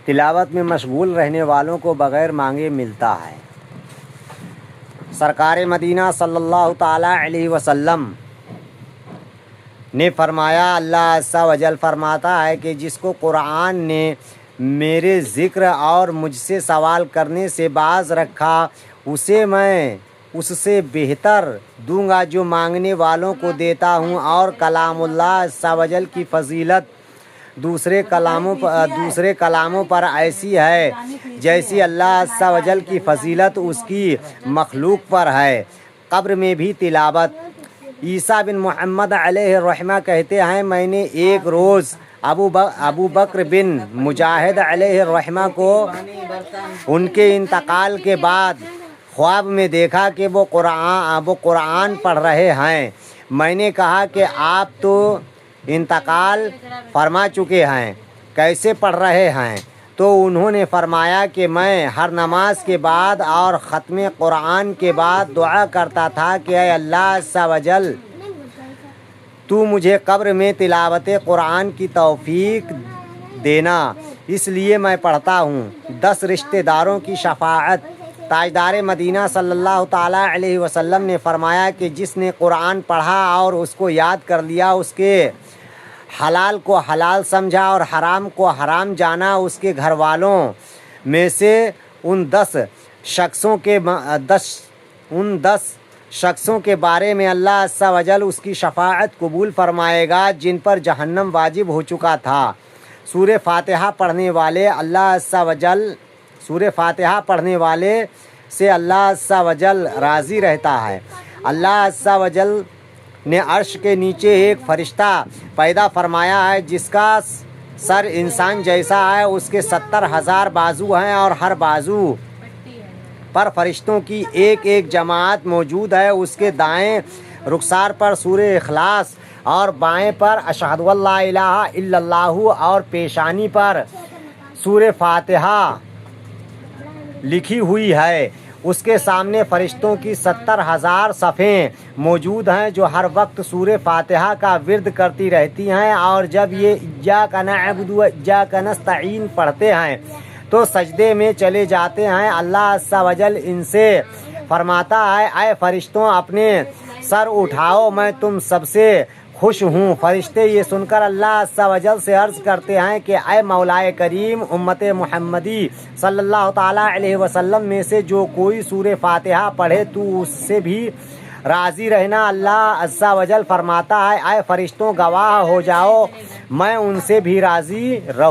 تلاوت میں مشغول رہنے والوں کو بغیر مانگے ملتا ہے۔ سرکار مدینہ صلی اللہ تعالیٰ علیہ وسلم نے فرمایا، اللہ عز و جل فرماتا ہے کہ جس کو قرآن نے میرے ذکر اور مجھ سے سوال کرنے سے باز رکھا اسے میں اس سے بہتر دوں گا جو مانگنے والوں کو دیتا ہوں، اور کلام اللہ عز و جل کی فضیلت دوسرے کلاموں پر ایسی ہے جیسی اللہ عز و جل کی فضیلت اس کی مخلوق پر ہے۔ قبر میں بھی تلاوت۔ عیسیٰ بن محمد علیہ الرحمہ کہتے ہیں، میں نے ایک روز ابو بکر بن مجاہد علیہ الرحمہ کو ان کے انتقال کے بعد خواب میں دیکھا کہ وہ قرآن پڑھ رہے ہیں۔ میں نے کہا کہ آپ تو انتقال فرما چکے ہیں، کیسے پڑھ رہے ہیں؟ تو انہوں نے فرمایا کہ میں ہر نماز کے بعد اور ختم قرآن کے بعد دعا کرتا تھا کہ اے اللہ عز و جل تو مجھے قبر میں تلاوت قرآن کی توفیق دینا، اس لیے میں پڑھتا ہوں۔ 10 رشتہ داروں کی شفاعت۔ تاجدار مدینہ صلی اللہ تعالیٰ علیہ وسلم نے فرمایا کہ جس نے قرآن پڑھا اور اس کو یاد کر لیا، اس کے حلال کو حلال سمجھا اور حرام کو حرام جانا، اس کے گھر والوں میں سے ان 10 شخصوں کے بارے میں اللہ عز و جل اس کی شفاعت قبول فرمائے گا جن پر جہنم واجب ہو چکا تھا۔ سورہ فاتحہ پڑھنے والے سے اللہ عز و جل راضی رہتا ہے۔ اللہ عز و جل نے عرش کے نیچے ایک فرشتہ پیدا فرمایا ہے جس کا سر انسان جیسا ہے، اس کے 70,000 بازو ہیں اور ہر بازو پر فرشتوں کی ایک جماعت موجود ہے۔ اس کے دائیں رخسار پر سورہ اخلاص اور بائیں پر اشہد ان لا الہ الا اللہ اور پیشانی پر سورہ فاتحہ لکھی ہوئی ہے۔ اس کے سامنے فرشتوں کی 70,000 صفیں موجود ہیں جو ہر وقت سورہ فاتحہ کا ورد کرتی رہتی ہیں، اور جب یہ ایاک نعبد و ایاک نستعین پڑھتے ہیں تو سجدے میں چلے جاتے ہیں۔ اللہ عز و جل ان سے فرماتا ہے، اے فرشتوں اپنے سر اٹھاؤ، میں تم سب سے خوش ہوں۔ فرشتے یہ سن کر اللہ عز و جل سے عرض کرتے ہیں کہ اے مولا کریم، امت محمدی صلی اللہ تعالیٰ علیہ وسلم میں سے جو کوئی سورہ فاتحہ پڑھے تو اس سے بھی راضی رہنا۔ اللہ عز و جل فرماتا ہے، اے فرشتوں گواہ ہو جاؤ، میں ان سے بھی راضی رہوں۔